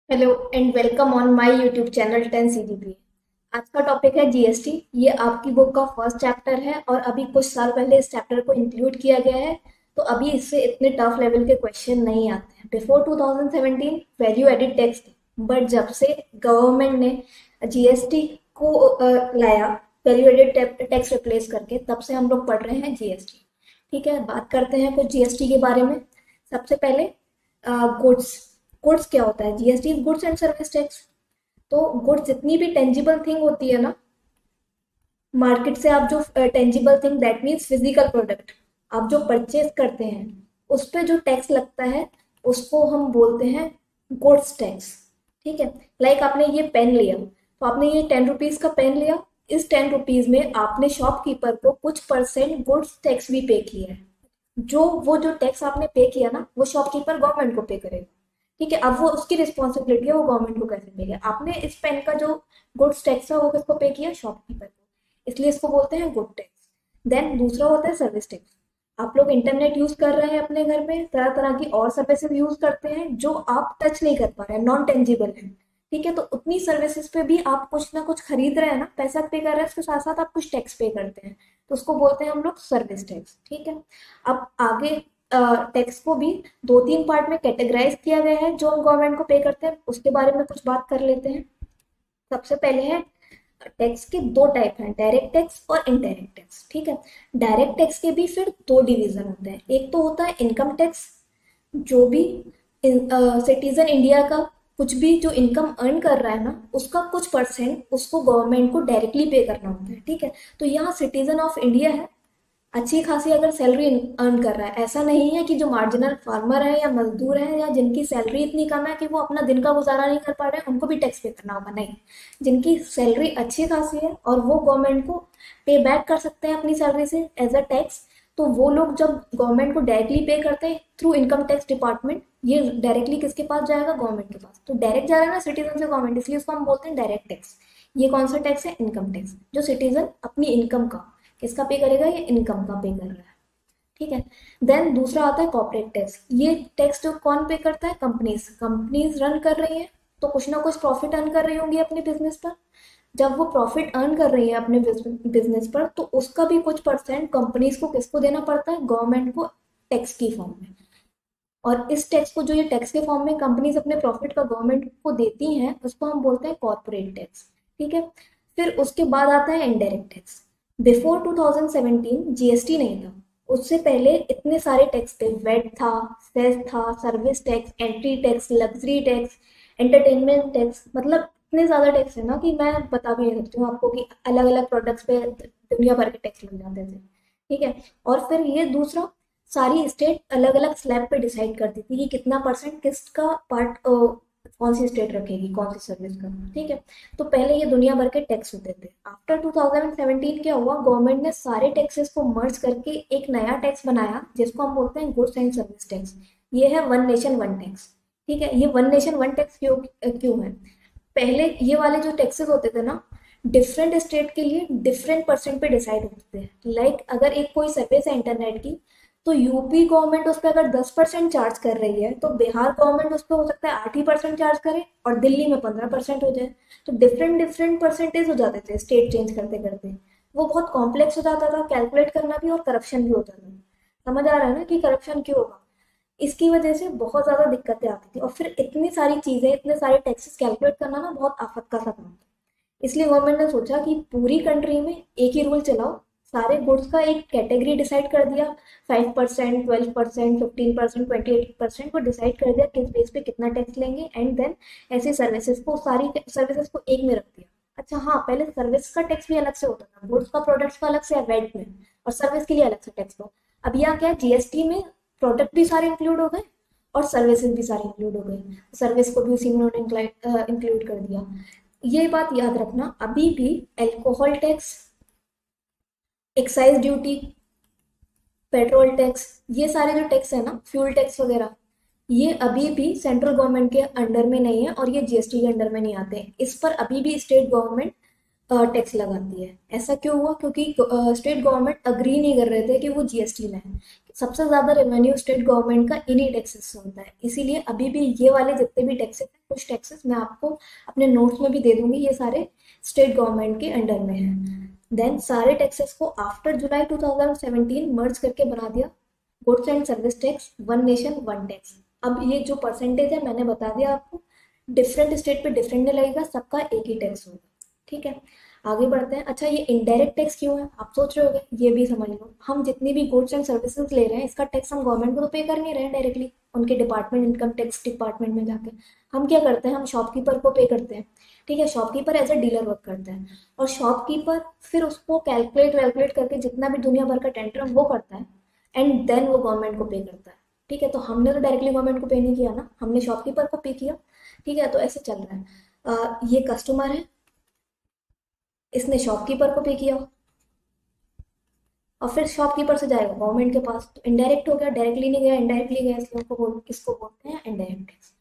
Hello and welcome on my YouTube channel 10 CGP. आज का topic है जीएसटी। ये आपकी बुक का फर्स्ट चैप्टर है और अभी कुछ साल पहले इस चैप्टर को इंक्लूड किया गया है। तो अभी इससे इतने टफ लेवल के क्वेश्चन नहीं आते हैं। बिफोर 2017 वैल्यू एडिड टैक्स थी, बट जब से गवर्नमेंट ने जीएसटी को लाया, वैल्यू एडिड टैक्स रिप्लेस करके, तब से हम लोग पढ़ रहे हैं जीएसटी। ठीक है, बात करते हैं कुछ जीएसटी के बारे में। सबसे पहले गुड्स। गुड्स क्या होता है? GST is goods and service tax. तो गुड्स जितनी भी टेंजिबल थिंग होती है ना, मार्केट से आप जो tangible thing, that means physical product, आप जो परचेज करते हैं, उस पे जो टैक्स लगता है उसको हम बोलते हैं गुड्स टैक्स। ठीक है, लाइक आपने ये पेन लिया, तो आपने ये 10 रुपीज का पेन लिया। इस 10 रुपीज में आपने शॉपकीपर को कुछ परसेंट गुड्स टैक्स भी पे किया है। जो टैक्स आपने पे किया ना, वो शॉपकीपर गवर्नमेंट को पे करेगा। ठीक है, अब वो उसकी रिस्पॉन्सिबिलिटी है, वो गवर्नमेंट को कैसे पे किया। आपने इस पेन का जो गुड्स टैक्स है वो किसको पे किया? शॉपकीपर को। इसलिए इसको बोलते हैं गुड टैक्स। देन दूसरा होता है सर्विस टैक्स। आप लोग इंटरनेट यूज कर रहे हैं अपने घर में, तरह तरह की और सर्विसेज यूज करते हैं जो आप टच नहीं कर पा रहे हैं, नॉन टेंजिबल है। ठीक है, तो उतनी सर्विसेज पे भी आप कुछ ना कुछ खरीद रहे हैं ना, पैसा पे कर रहे हैं, उसके साथ साथ आप कुछ टैक्स पे करते हैं। तो उसको बोलते हैं हम लोग सर्विस टैक्स। ठीक है, अब आगे टैक्स को भी दो तीन पार्ट में कैटेगराइज किया गया है जो हम गवर्नमेंट को पे करते हैं, उसके बारे में कुछ बात कर लेते हैं। सबसे पहले है, टैक्स के दो टाइप हैं, डायरेक्ट टैक्स और इनडायरेक्ट टैक्स। ठीक है, डायरेक्ट टैक्स के भी फिर दो डिवीजन होते हैं। एक तो होता है इनकम टैक्स। जो भी सिटीजन इंडिया का कुछ भी जो इनकम अर्न कर रहा है ना, उसका कुछ परसेंट उसको गवर्नमेंट को डायरेक्टली पे करना होता है। ठीक है, तो यहाँ सिटीजन ऑफ इंडिया है, अच्छी खासी अगर सैलरी अर्न कर रहा है, ऐसा नहीं है कि जो मार्जिनल फार्मर है या मजदूर है या जिनकी सैलरी इतनी कम है कि वो अपना दिन का गुजारा नहीं कर पा रहे हैं, उनको भी टैक्स पे करना होगा, नहीं। जिनकी सैलरी अच्छी खासी है और वो गवर्नमेंट को पे बैक कर सकते हैं अपनी सैलरी से एज अ टैक्स, तो वो लोग जब गवर्नमेंट को डायरेक्टली पे करते हैं थ्रू इनकम टैक्स डिपार्टमेंट, ये डायरेक्टली किसके पास जाएगा? गवर्नमेंट के पास। तो डायरेक्ट जा रहा है ना सिटीजन से गवर्नमेंट, इसलिए उसको हम बोलते हैं डायरेक्ट टैक्स। ये कौन सा टैक्स है? इनकम टैक्स, जो सिटीजन अपनी इनकम का, किसका पे करेगा? ये इनकम का पे कर रहा है। ठीक है, देन दूसरा आता है कॉर्पोरेट टैक्स। ये टैक्स जो कौन पे करता है? कंपनीज। कंपनीज रन कर रही है तो कुछ ना कुछ प्रॉफिट अर्न कर रही होंगी अपने बिजनेस पर। जब वो प्रॉफिट अर्न कर रही है अपने बिजनेस पर, तो उसका भी कुछ परसेंट कंपनीज को किसको देना पड़ता है? गवर्नमेंट को, टैक्स की फॉर्म में। और इस टैक्स को, जो ये टैक्स के फॉर्म में कंपनीज अपने प्रॉफिट का गवर्नमेंट को देती हैं, उसको हम बोलते हैं कॉर्पोरेट टैक्स। ठीक है, फिर उसके बाद आता है इनडायरेक्ट टैक्स। बिफोर 2017 जीएसटी नहीं था, उससे पहले इतने सारे टैक्स थे। वेट था, सेस था, service tax, entry tax, luxury tax, entertainment tax, मतलब इतने ज्यादा टैक्स है ना कि मैं बता भी नहीं सकती हूँ आपको कि अलग अलग प्रोडक्ट्स पे दुनिया भर के टैक्स लग जाते थे। ठीक है, और फिर ये दूसरा, सारी स्टेट अलग अलग स्लैब पे डिसाइड करती थी कि कितना परसेंट किसका पार्ट कौन सी स्टेट रखेगी, कौन सी सर्विस का। ठीक है, तो पहले ये दुनिया भर के टैक्स होते थे। आफ्टर 2017 क्या हुआ? गवर्नमेंट ने सारे टैक्सेस को मर्ज करके एक नया टैक्स बनाया जिसको हम बोलते हैं गुड्स एंड सर्विस टैक्स। ये है वन नेशन वन टैक्स। ठीक है, ये वन नेशन वन टैक्स क्यों है? पहले ये वाले जो टैक्सेस होते थे ना, डिफरेंट स्टेट के लिए डिफरेंट परसेंट पे डिसाइड होते थे। लाइक अगर एक कोई सर्विस है इंटरनेट की, तो यूपी गवर्नमेंट उस पर अगर 10% चार्ज कर रही है, तो बिहार गवर्नमेंट उस पर हो सकता है 8 ही% चार्ज करे और दिल्ली में 15% हो जाए। तो डिफरेंट डिफरेंट परसेंटेज हो जाते थे स्टेट चेंज करते करते। वो बहुत कॉम्प्लेक्स हो जाता था कैलकुलेट करना भी, और करप्शन भी होता था। समझ आ रहा है ना कि करप्शन क्यों होगा? इसकी वजह से बहुत ज्यादा दिक्कतें आती थी, और फिर इतनी सारी चीजें, इतने सारे टैक्सेस कैलकुलेट करना ना बहुत आफत का सा काम था। इसलिए गवर्नमेंट ने सोचा कि पूरी कंट्री में एक ही रूल चलाओ। सारे गुड्स का एक कैटेगरी डिसाइड कर दिया, 5%, 12%, 15%, 28% को डिसाइड कर दिया किस बेस पे कितना टैक्स लेंगे, एंड देन ऐसे सर्विसेज को, सारी सर्विसेज को एक में रख दिया। अच्छा हाँ, पहले सर्विस का टैक्स भी अलग से होता था, गुड्स का प्रोडक्ट्स का अलग से, वेट में, और सर्विस के लिए अलग से टैक्स दो। अब यहाँ क्या है, जीएसटी में प्रोडक्ट भी सारे इंक्लूड हो गए और सर्विसेज भी सारे इंक्लूड हो गए। सर्विस को भी उसी में उन्होंने इंक्लूड कर दिया। ये बात याद रखना, अभी भी alcohol tax, excise duty, petrol tax, ये सारे जो टैक्स है ना, फ्यूल टैक्स वगैरह, ये अभी भी सेंट्रल गवर्नमेंट के अंडर में नहीं है और ये जीएसटी के अंडर में नहीं आते हैं। इस पर अभी भी स्टेट गवर्नमेंट टैक्स लगाती है। ऐसा क्यों हुआ? क्योंकि स्टेट गवर्नमेंट अग्री नहीं कर रहे थे कि वो जीएसटी में है। सबसे ज्यादा रेवेन्यू स्टेट गवर्नमेंट का इन्हीं टैक्सेस से होता है, इसीलिए अभी भी ये वाले जितने भी टैक्सेस हैं, कुछ टैक्सेस मैं आपको अपने नोट्स में भी दे दूंगी, ये सारे स्टेट गवर्नमेंट के अंडर में हैं। देन सारे टैक्सेस को आफ्टर जुलाई 2017 मर्ज करके बना दिया goods and service tax, one nation one tax. अब ये जो परसेंटेज है मैंने बता दिया आपको, डिफरेंट स्टेट पे डिफरेंट नहीं लगेगा, सबका एक ही टैक्स होगा। ठीक है, आगे बढ़ते हैं। अच्छा, ये इनडायरेक्ट टैक्स क्यों है, आप सोच रहे होगे, ये भी समझ लो। हम जितनी भी गुड्स एंड सर्विसेज ले रहे हैं, इसका टैक्स हम गवर्नमेंट को तो पे कर नहीं रहे हैं डायरेक्टली, उनके डिपार्टमेंट, इनकम टैक्स डिपार्टमेंट में जाके। हम क्या करते हैं, हम शॉपकीपर को पे करते हैं। ठीक है, shopkeeper as a dealer work करता है, और शॉपकीपर फिर उसको कैलकुलेट वैलकुलेट करके जितना भी दुनिया भर का टेंडर वो करता है, एंड देन वो गवर्नमेंट को पे करता है। ठीक है, तो हमने तो डायरेक्टली गवर्नमेंट को पे नहीं किया ना, हमने शॉपकीपर को पे किया। ठीक है, तो ऐसे चल रहा है। ये कस्टमर है, इसने शॉपकीपर को पे किया, और फिर शॉपकीपर से जाएगा गवर्नमेंट के पास, तो इनडायरेक्ट हो गया, डायरेक्टली नहीं गया, इनडायरेक्टली गया, इसलिए किसको बोलते हैं, इनडायरेक्ट टैक्स।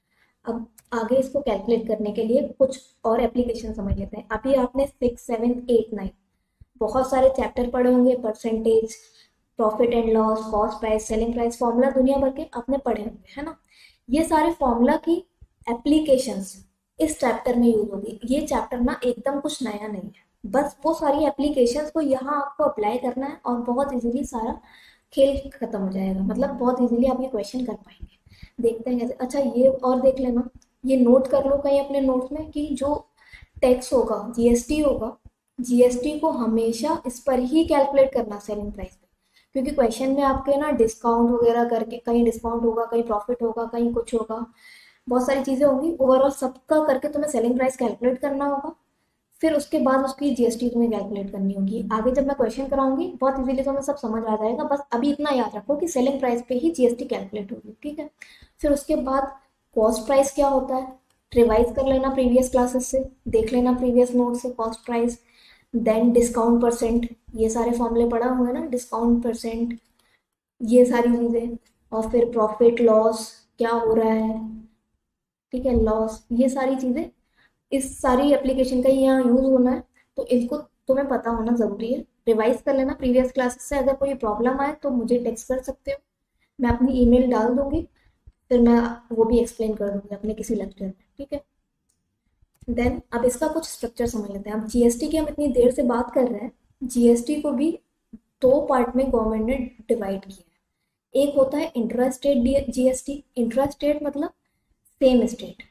अब आगे इसको कैलकुलेट करने के लिए कुछ और एप्लीकेशन समझ लेते हैं। अभी आपने 6, 7, 8, 9 बहुत सारे चैप्टर पढ़े होंगे, percentage, profit and loss, cost price, selling price, formula दुनिया भर के आपने पढ़े होंगे, है ना। ये सारे फॉर्मूला की एप्लीकेशंस इस चैप्टर में यूज होगी। ये चैप्टर ना एकदम कुछ नया नहीं है, बस वो सारी एप्लीकेशंस को यहाँ आपको अप्लाई करना है, और बहुत इजीली सारा खेल खत्म हो जाएगा, मतलब बहुत इजीली आप ये क्वेश्चन कर पाएंगे। देखते हैं कैसे। अच्छा, ये और देख लेना, ये नोट कर लो कहीं अपने नोट्स में, कि जो टैक्स होगा, जीएसटी होगा, जीएसटी को हमेशा इस पर ही कैलकुलेट करना, सेलिंग प्राइस पे। क्योंकि क्वेश्चन में आपके ना डिस्काउंट वगैरह करके, कहीं डिस्काउंट होगा, कहीं प्रॉफिट होगा, कहीं कुछ होगा, बहुत सारी चीजें होंगी, ओवरऑल सबका करके तुम्हें सेलिंग प्राइस कैलकुलेट करना होगा। फिर उसके बाद उसकी जीएसटी तुम्हें कैलकुलेट करनी होगी। आगे जब मैं क्वेश्चन कराऊंगी बहुत इजीली तुम्हें सब समझ आ जाएगा, बस अभी इतना याद रखो कि सेलिंग प्राइस पे ही जीएसटी कैलकुलेट होगी। ठीक है, फिर उसके बाद कॉस्ट प्राइस क्या होता है, रिवाइज कर लेना प्रीवियस क्लासेस से, देख लेना प्रीवियस नोट से cost price. Then discount percent, ये सारे फॉर्मूले पढ़ा हुआ है ना, डिस्काउंट परसेंट, ये सारी चीजें। और फिर प्रॉफिट लॉस क्या हो रहा है, ठीक है, लॉस, ये सारी चीजें इस सारी एप्लीकेशन का यहाँ यूज होना है, तो इसको तुम्हें पता होना जरूरी है। रिवाइज कर लेना प्रीवियस क्लासेस से, अगर कोई प्रॉब्लम आए तो मुझे टेक्स्ट कर सकते हो, मैं अपनी ईमेल डाल दूंगी, फिर मैं वो भी एक्सप्लेन कर दूंगी अपने किसी लेक्चर में। ठीक है, देन अब इसका कुछ स्ट्रक्चर समझ लेते हैं। अब जीएसटी की हम इतनी देर से बात कर रहे हैं, जीएसटी को भी दो पार्ट में गवर्नमेंट ने डिवाइड किया है। एक होता है intra state GST, intra state मतलब सेम स्टेट,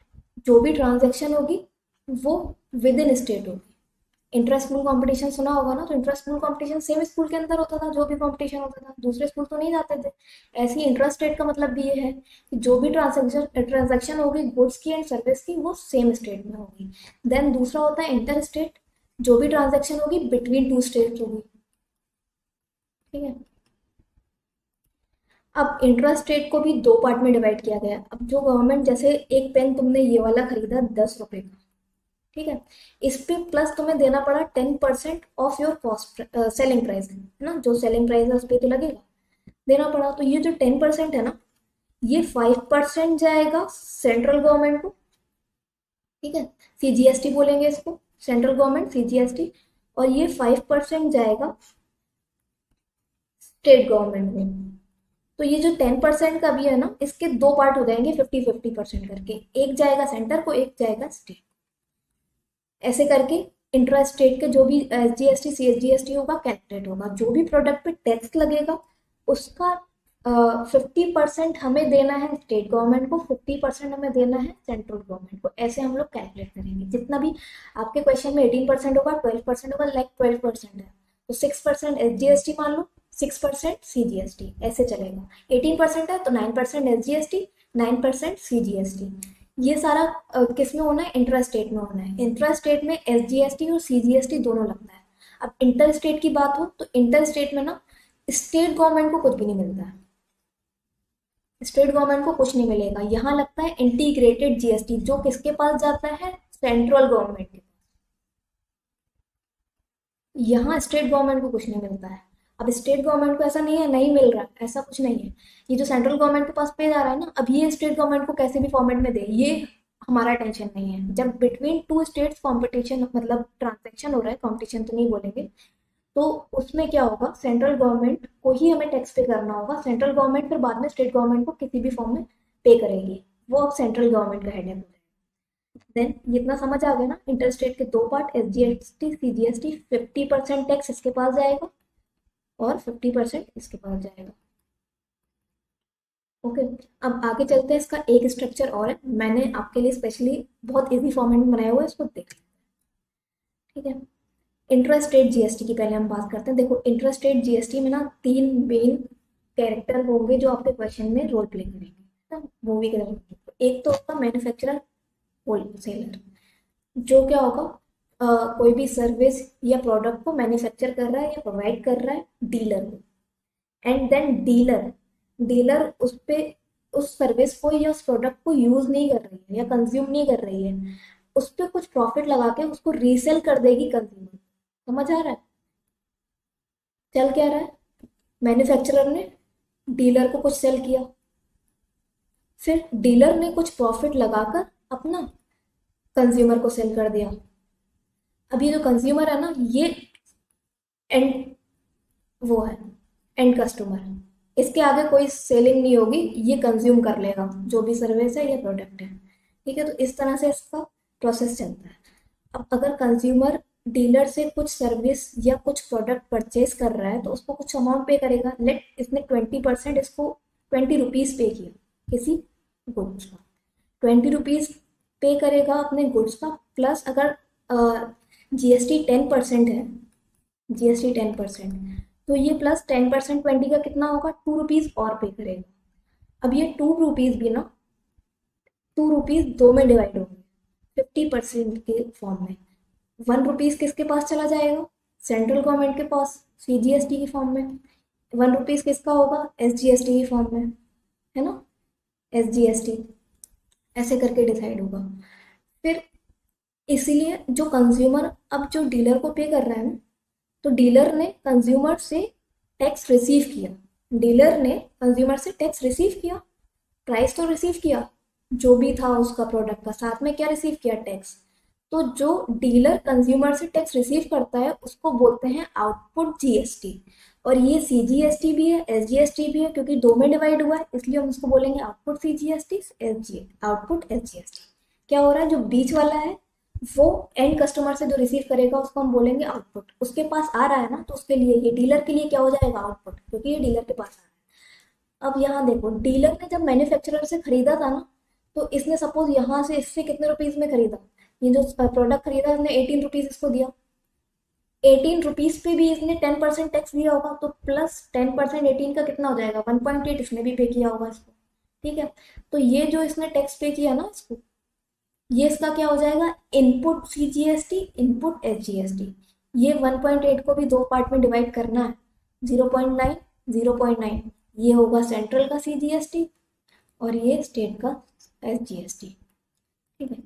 जो भी ट्रांजेक्शन होगी वो विद इन स्टेट होगी। इंटर स्कूल कंपटीशन सुना होगा ना, तो inter school competition same school के अंदर होता था, जो भी कंपटीशन होता था, दूसरे स्कूल तो नहीं जाते थे। ऐसे ही इंटर स्टेट का मतलब भी ये है कि जो भी ट्रांजेक्शन होगी गुड्स की एंड सर्विस की, वो सेम स्टेट में होगी। देन दूसरा होता है इंटर स्टेट, जो भी ट्रांजेक्शन होगी बिटवीन टू स्टेट होगी। ठीक है, अब इंट्रा स्टेट को भी दो पार्ट में डिवाइड किया गया है। अब जो गवर्नमेंट, जैसे एक पेन तुमने ये वाला खरीदा 10 रुपए का, ठीक है, इस पे प्लस तुम्हें देना पड़ा 10% of your cost, selling price है ना, जो सेलिंग प्राइस है उस पर तो लगेगा, देना पड़ा। तो ये जो 10% है ना, ये 5% जाएगा सेंट्रल गवर्नमेंट को। ठीक है, सीजीएसटी बोलेंगे इसको, सेंट्रल गवर्नमेंट सीजीएसटी, और ये 5% जाएगा स्टेट गवर्नमेंट में। तो ये जो 10% का भी है ना, इसके दो पार्ट हो जाएंगे 50-50% करके, एक जाएगा सेंटर को, एक जाएगा स्टेट। ऐसे करके इंट्रा स्टेट के जो भी एसजीएसटी सीएसजीएसटी होगा कैलकुलेट होगा, जो भी प्रोडक्ट पे टैक्स लगेगा उसका 50% हमें देना है स्टेट गवर्नमेंट को, 50% हमें देना है सेंट्रल गवर्नमेंट को। ऐसे हम लोग कैलकुलेट करेंगे। जितना भी आपके क्वेश्चन में 18% होगा, 12% होगा, लाइक 12% है तो 6% एसजीएसटी मान लो, 6% सीजीएसटी, ऐसे चलेगा। 18% है तो 9% एसजीएसटी, 9% सीजीएसटी। ये सारा किस में होना है, इंट्रा स्टेट में होना है। इंट्रा स्टेट में एसजीएसटी और सीजीएसटी दोनों लगता है। अब इंटर स्टेट की बात हो तो इंटर स्टेट में ना स्टेट गवर्नमेंट को कुछ भी नहीं मिलता है, स्टेट गवर्नमेंट को कुछ नहीं मिलेगा। यहाँ लगता है इंटीग्रेटेड जीएसटी, जो किसके पास जाता है, सेंट्रल गवर्नमेंट के पास। यहाँ स्टेट गवर्नमेंट को कुछ नहीं मिलता है। अब स्टेट गवर्नमेंट को ऐसा नहीं है नहीं मिल रहा, ऐसा कुछ नहीं है। ये जो सेंट्रल गवर्नमेंट के पास पे जा रहा है ना, अब ये स्टेट गवर्नमेंट को कैसे भी फॉर्मेट में दे, ये हमारा टेंशन नहीं है। जब बिटवीन टू स्टेट्स कॉम्पिटिशन मतलब ट्रांजेक्शन हो रहा है, कॉम्पिटिशन तो नहीं बोलेंगे, तो उसमें क्या होगा, सेंट्रल गवर्नमेंट को ही हमें टैक्स पे करना होगा। सेंट्रल गवर्नमेंट फिर बाद में स्टेट गवर्नमेंट को किसी भी फॉर्म में पे करेगी, वो अब सेंट्रल गवर्नमेंट का हेडेक हो जाएगा। देन ये इतना समझ आ गया ना, इंटरस्टेट के दो पार्ट, SGST CGST। 50% टैक्स इसके पास जाएगा और 50% इसके पास जाएगा। ओके, अब आगे चलते हैं। इसका एक स्ट्रक्चर और है, मैंने आपके लिए स्पेशली बहुत इजी फॉर्मेट में बनाया हुआ है, इसको देख। ठीक है, इंट्रास्टेट जीएसटी की पहले हम बात करते हैं। देखो, इंट्रास्टेट जीएसटी में ना तीन मेन कैरेक्टर होंगे जो आपके क्वेश्चन में रोल प्ले करेंगे, वो भी करेंगे। एक तो होगा मैन्युफैक्चरर होलसेलर, जो क्या होगा, कोई भी सर्विस या प्रोडक्ट को मैन्युफैक्चर कर रहा है या प्रोवाइड कर रहा है डीलर को। एंड देन डीलर डीलर उस पे उस सर्विस को या उस प्रोडक्ट को यूज नहीं कर रही है या कंज्यूम नहीं कर रही है, उस पर कुछ प्रॉफिट लगा के उसको रीसेल कर देगी कंज्यूमर। समझ आ रहा है? चल क्या रहा है, मैन्युफैक्चरर ने डीलर को कुछ सेल किया, फिर डीलर ने कुछ प्रॉफिट लगाकर अपना कंज्यूमर को सेल कर दिया। अब ये जो कंज्यूमर है ना, ये एंड वो है एंड कस्टमर, इसके आगे कोई सेलिंग नहीं होगी, ये कंज्यूम कर लेगा जो भी सर्विस है या प्रोडक्ट है। ठीक है, तो इस तरह से इसका प्रोसेस चलता है। अब अगर कंज्यूमर डीलर से कुछ सर्विस या कुछ प्रोडक्ट परचेज कर रहा है तो उसको कुछ अमाउंट पे करेगा। लेट इसने 20% इसको 20 रुपीज़ पे किया किसी गुड्स का, 20 रुपीज़ पे करेगा अपने गुड्स का। प्लस अगर जीएसटी 10% है, जीएसटी 10%, तो ये प्लस 10% 20 का कितना होगा, 2 रुपीज़ और पे करेगा। अब ये 2 रुपीज़ भी ना, 2 रुपीज़ दो में डिवाइड होंगे 50% के फॉर्म में। 1 रुपीज़ किसके पास चला जाएगा, सेंट्रल गवर्नमेंट के पास, सीजीएसटी की फॉर्म में। 1 रुपीज़ किसका होगा, एसजीएसटी की फॉर्म में, है ना, एसजीएसटी। ऐसे करके डिसाइड होगा। फिर इसीलिए जो कंज्यूमर अब जो डीलर को पे कर रहा है ना, तो डीलर ने कंज्यूमर से टैक्स रिसीव किया, डीलर ने कंज्यूमर से टैक्स रिसीव किया, प्राइस तो रिसीव किया जो भी था उसका प्रोडक्ट का, साथ में क्या रिसीव किया, टैक्स। तो जो डीलर कंज्यूमर से टैक्स रिसीव करता है उसको बोलते हैं आउटपुट जीएसटी। और ये सीजीएसटी भी है, एसजीएसटी भी है, क्योंकि दो में डिवाइड हुआ है इसलिए हम उसको बोलेंगे output CGST, SG output SGST. क्या हो रहा है, जो बीच वाला है वो एंड कस्टमर से जो रिसीव करेगा उसको हम बोलेंगे आउटपुट। उसके पास आ रहा है ना, तो उसके लिए, ये डीलर के लिए क्या हो जाएगा, आउटपुट, क्योंकि ये डीलर के पास आ रहा है। अब यहाँ देखो, डीलर ने जब मैन्युफैक्चरर से खरीदा था ना, तो इसने सपोज यहाँ से इससे कितने रुपीज में खरीदा, ये जो प्रोडक्ट खरीदा इसने 18 रुपीज इसको दिया, 18 रुपीज पे भी इसने 10% टैक्स दिया होगा, तो प्लस 10% 18 का कितना हो जाएगा, 1.8 इसने भी पे किया होगा इसको। ठीक है, तो ये जो इसने टैक्स पे किया ना इसको, ये इसका क्या हो जाएगा, इनपुट सीजीएसटी, इनपुट एसजीएसटी। ये 1.8 को भी दो पार्ट में डिवाइड करना है, 0.9 0.9, ये होगा सेंट्रल का सीजीएसटी और ये स्टेट का एसजीएसटी। ठीक है,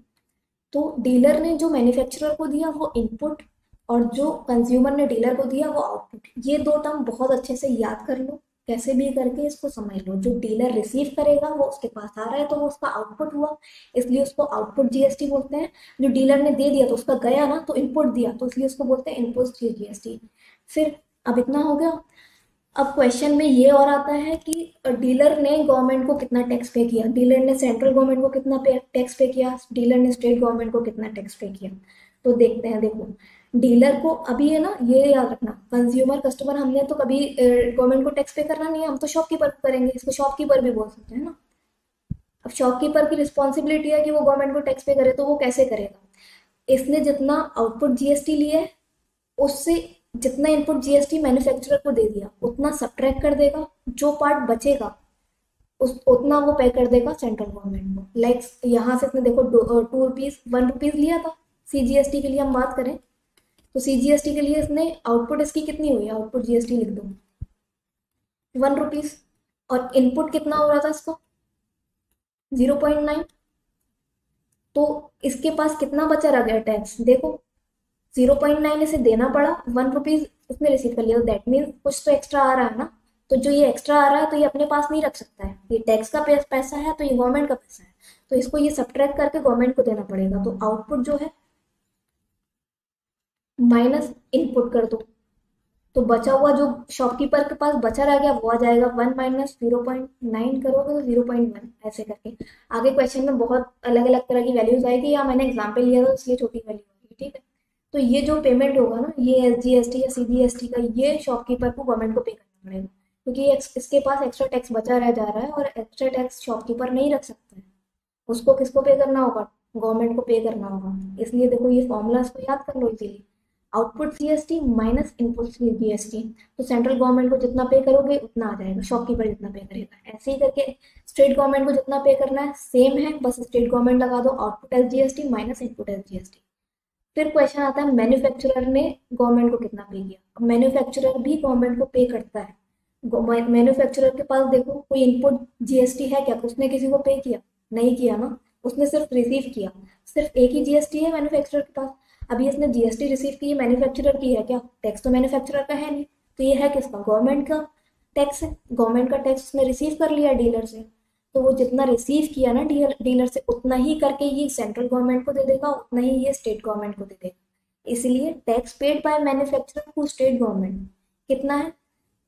तो डीलर ने जो मैन्युफैक्चरर को दिया वो इनपुट और जो कंज्यूमर ने डीलर को दिया वो आउटपुट। ये दो टर्म बहुत अच्छे से याद कर लो, कैसे भी करके इसको समझ लो। जो डीलर रिसीव करेगा वो उसके पास आ रहा है तो वो उसका आउटपुट हुआ, इसलिए उसको आउटपुट जीएसटी बोलते हैं। जो डीलर ने दे दिया तो उसका गया ना, तो इनपुट दिया तो इसलिए उसको बोलते हैं इनपुट जीएसटी। फिर अब इतना हो गया। अब क्वेश्चन में ये और आता है कि डीलर ने गवर्नमेंट को कितना टैक्स पे किया, डीलर ने सेंट्रल गवर्नमेंट को कितना टैक्स पे किया, डीलर ने स्टेट गवर्नमेंट को कितना टैक्स पे किया। तो देखते हैं। देखो, डीलर को अभी है ना, ये याद रखना, कंज्यूमर कस्टमर हमने तो कभी गवर्नमेंट को टैक्स पे करना नहीं है, हम तो शॉपकीपर को करेंगे, इसको शॉपकीपर भी बोल सकते हैं ना। अब शॉपकीपर की रिस्पॉन्सिबिलिटी है कि वो गवर्नमेंट को टैक्स पे करे, तो वो कैसे करेगा, इसने जितना आउटपुट जीएसटी लिया है उससे जितना इनपुट जीएसटी मैन्युफैक्चरर को दे दिया उतना सब्ट्रैक्ट कर देगा, जो पार्ट बचेगा उस उतना वो पे कर देगा सेंट्रल गवर्नमेंट को। लाइक यहाँ से इसने देखो 2 रुपीज 1 रुपीज लिया था, सीजीएसटी के लिए हम बात करें तो सीजीएसटी के लिए इसने आउटपुट इसकी कितनी हुई, आउटपुट जीएसटी लिख दो 1 रुपीज, और इनपुट कितना हो रहा था इसको 0.9, तो इसके पास कितना बचा रह गया टैक्स, देखो 0.9 इसे देना पड़ा, 1 रुपीज उसने रिसीव कर लिया, दैट मीन्स कुछ तो एक्स्ट्रा आ रहा है ना। तो जो ये एक्स्ट्रा आ रहा है तो ये अपने पास नहीं रख सकता है, ये टैक्स का पैसा है तो ये गवर्नमेंट का पैसा है, तो इसको ये सब्ट्रैक्ट करके गवर्नमेंट को देना पड़ेगा। तो आउटपुट जो है माइनस इनपुट कर दो, तो बचा हुआ जो शॉपकीपर के पास बचा रह गया वो आ जाएगा 1 माइनस 0.9 करोगे तो 0.1 ऐसे करके। आगे क्वेश्चन में बहुत अलग अलग तरह की वैल्यूज आएगी, या मैंने एग्जाम्पल लिया था इसलिए छोटी वैल्यू होगी, ठीक है। तो ये जो पेमेंट होगा ना, ये SGST या CGST का, ये शॉपकीपर को गवर्नमेंट को पे करना पड़ेगा, क्योंकि इसके पास एक्स्ट्रा टैक्स बचा रह जा रहा है और एक्स्ट्रा टैक्स शॉपकीपर नहीं रख सकता है। उसको किसको पे करना होगा? गवर्नमेंट को पे करना होगा। इसलिए देखो ये फॉर्मूला इसको याद कर लो easily. Output GST minus input GST, तो सेंट्रल गवर्नमेंट को जितना पे करोगे उतना आ जाएगा, शॉपकीपर जितना पे करेगा। ऐसे ही करके स्टेट गवर्नमेंट को जितना पे करना है सेम है, बस स्टेट गवर्नमेंट लगा दो, output SGST minus input SGST। फिर क्वेश्चन आता है मैन्युफैक्चरर ने गवर्नमेंट को कितना पे किया। अब मैन्युफैक्चरर भी गवर्नमेंट को पे करता है। मैन्युफैक्चरर के पास देखो कोई इनपुट जीएसटी है क्या? उसने किसी को पे किया? नहीं किया ना, उसने सिर्फ रिसीव किया। सिर्फ एक ही जीएसटी है मैन्युफैक्चरर के पास। अभी इसने जीएसटी रिसीव की है, मैन्युफैक्चरर की है क्या? टैक्स तो मैन्युफैक्चरर का है नहीं, तो ये है किसका? गवर्नमेंट का टैक्स है। गवर्नमेंट का टैक्स उसने रिसीव कर लिया डीलर से, तो वो जितना रिसीव किया ना डीलर डीलर से उतना ही करके ये सेंट्रल गवर्नमेंट को दे देगा, उतना ही ये स्टेट गवर्नमेंट को दे देगा। इसलिए tax paid by manufacturer to state government कितना है?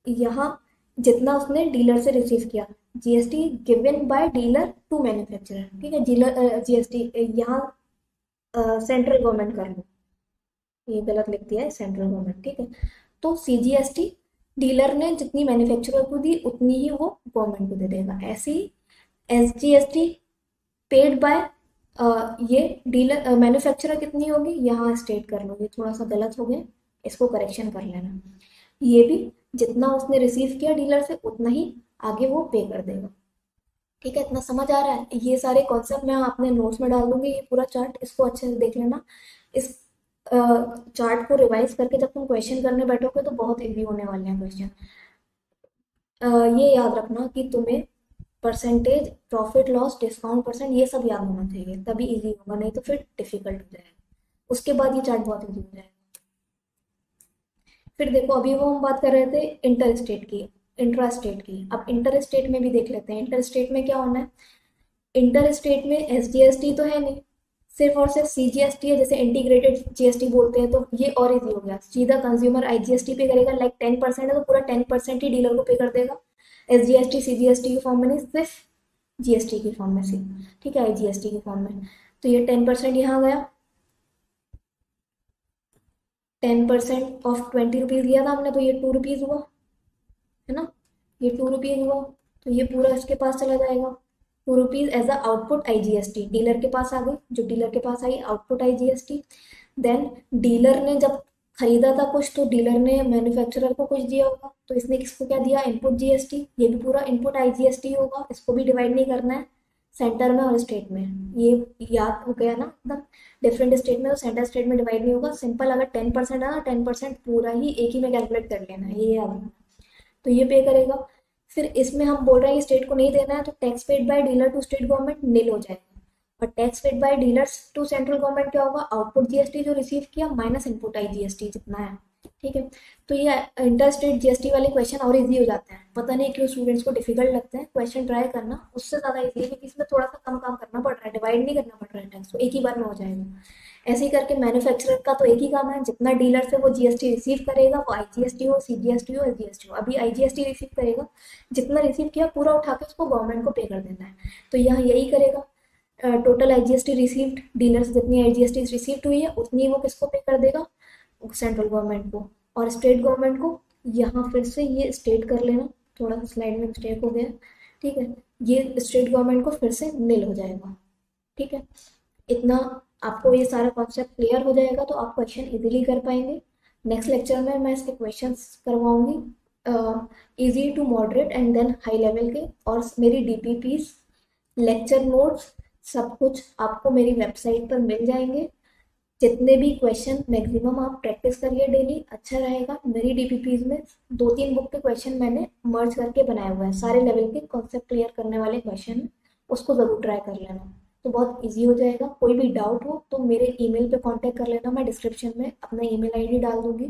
यहाँ जितना उसने डीलर से रिसीव किया, GST given by dealer to manufacturer, ठीक है। डीलर जीएसटी यहाँ सेंट्रल गवर्नमेंट कर लो, ये गलत लिख दिया है, सेंट्रल गवर्नमेंट, ठीक है। तो CGST डीलर ने जितनी मैन्युफैक्चरर को दी उतनी ही वो गवर्नमेंट को दे देगा। ऐसे ही SGST पेड बाय ये डीलर मैन्युफैक्चरर कितनी होगी, यहाँ स्टेट कर लो, ये थोड़ा सा गलत हो गया, इसको करेक्शन कर लेना। ये भी जितना उसने रिसीव किया डीलर से उतना ही आगे वो पे कर देगा, ठीक है। इतना समझ आ रहा है? ये सारे कॉन्सेप्ट मैं अपने नोट्स में डाल दूंगी, ये पूरा चार्ट, इसको अच्छे से देख लेना। इस चार्ट को रिवाइज करके जब तुम क्वेश्चन करने बैठोगे तो बहुत इजी होने वाले हैं क्वेश्चन। ये याद रखना कि तुम्हें percentage, profit loss, discount percent, ये सब याद होना चाहिए, तभी इजी होगा, नहीं तो फिर डिफिकल्ट हो जाएगा। उसके बाद ये चार्ट बहुत इजी हो जाएगा। फिर देखो अभी वो हम बात कर रहे थे इंटर स्टेट की, इंट्रा स्टेट की। अब इंटर स्टेट में भी देख लेते हैं। इंटर स्टेट में क्या होना है? इंटर स्टेट में SGST तो है नहीं, सिर्फ और सिर्फ CGST है, जैसे इंटीग्रेटेड GST बोलते हैं। तो ये और इजी हो गया, सीधा कंज्यूमर IGST पे करेगा, लाइक 10% है तो पूरा 10% ही डीलर को पे कर देगा। SGST CGST की फॉर्म में नहीं, सिर्फ GST की फॉर्म में से, ठीक है, IGST की फॉर्म में। तो ये 10% यहाँ गया, 10% ऑफ 20 रुपीज़ लिया था हमने, तो ये 2 रुपीज़ हुआ, है ना, ये 2 रुपीज़ हुआ। तो ये पूरा इसके पास चला जाएगा, 2 rupees as a output IGST dealer के पास आ गई, जो डीलर के पास आई आउटपुट IGST। देन डीलर ने जब खरीदा था कुछ, तो डीलर ने मैन्युफैक्चरर को कुछ दिया होगा, तो इसने किसको क्या दिया? Input GST। ये भी पूरा इनपुट IGST होगा, इसको भी डिवाइड नहीं करना है सेंटर में और स्टेट में। ये याद हो गया ना एकदम। डिफरेंट स्टेट में तो सेंटर स्टेट में डिवाइड नहीं होगा, सिंपल अगर 10% है ना, 10% पूरा ही एक ही में कैलकुलेट कर लेना है, ये याद रखना। तो ये पे करेगा। फिर इसमें हम बोल रहे हैं कि स्टेट को नहीं देना है, तो tax paid by dealer to state government nil हो जाएगा। और tax paid by dealers to central government क्या होगा? आउटपुट GST जो रिसीव किया माइनस इनपुट IGST जितना है, ठीक है। तो ये इंटर स्टेट GST वाले क्वेश्चन और इजी हो जाते हैं। पता नहीं क्यों स्टूडेंट्स को डिफिकल्ट लगते हैं, क्वेश्चन ट्राई करना, उससे ज़्यादा इजी है, क्योंकि इसमें थोड़ा सा कम काम करना पड़ रहा है, डिवाइड नहीं करना पड़ रहा है टैक्स, तो एक ही बार में हो जाएगा। ऐसे ही करके मैन्युफैक्चरर का तो एक ही काम है, जितना डीलर से वो GST रिसीव करेगा, वो IGST हो, CGST हो, SGST हो। अभी IGST रिसीव करेगा, जितना रिसीव किया पूरा उठा के उसको गवर्नमेंट को पे कर देना है। तो यहाँ यही करेगा, टोटल IGST रिसीव्ड डीलर से जितनी IGST रिसीव्ड हुई है उतनी वो किसको पे कर देगा? सेंट्रल गवर्नमेंट को। और स्टेट गवर्नमेंट को यहाँ फिर से ये स्टेट कर लेना, थोड़ा सा स्लाइड में मिस्टेक हो गया, ठीक है। ये स्टेट गवर्नमेंट को फिर से निल हो जाएगा, ठीक है। इतना आपको ये सारा कॉन्सेप्ट क्लियर हो जाएगा तो आप क्वेश्चन इजीली कर पाएंगे। नेक्स्ट लेक्चर में मैं इसके क्वेश्चंस करवाऊंगी, easy to moderate and then high level के, और मेरी DPPs, लेक्चर नोट्स, सब कुछ आपको मेरी वेबसाइट पर मिल जाएंगे। जितने भी क्वेश्चन मैक्सिमम आप प्रैक्टिस करिए डेली, अच्छा रहेगा। मेरी DPPs में 2-3 बुक के क्वेश्चन मैंने मर्ज करके बनाए हुए हैं, सारे लेवल के कॉन्सेप्ट क्लियर करने वाले क्वेश्चन, उसको ज़रूर ट्राई कर लेना, तो बहुत इजी हो जाएगा। कोई भी डाउट हो तो मेरे ईमेल पे कांटेक्ट कर लेना, मैं डिस्क्रिप्शन में अपना ईमेल आईडी डाल दूंगी,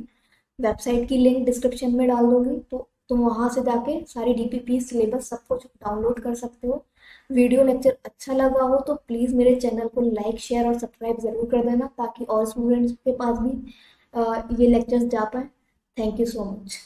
वेबसाइट की लिंक डिस्क्रिप्शन में डाल दूंगी, तो तुम वहाँ से जाके सारी DPP सिलेबस सब कुछ डाउनलोड कर सकते हो। वीडियो लेक्चर अच्छा लगा हो तो प्लीज़ मेरे चैनल को लाइक, शेयर और सब्सक्राइब ज़रूर कर देना, ताकि और स्टूडेंट्स के पास भी ये लेक्चर्स जा पाए। Thank you so much.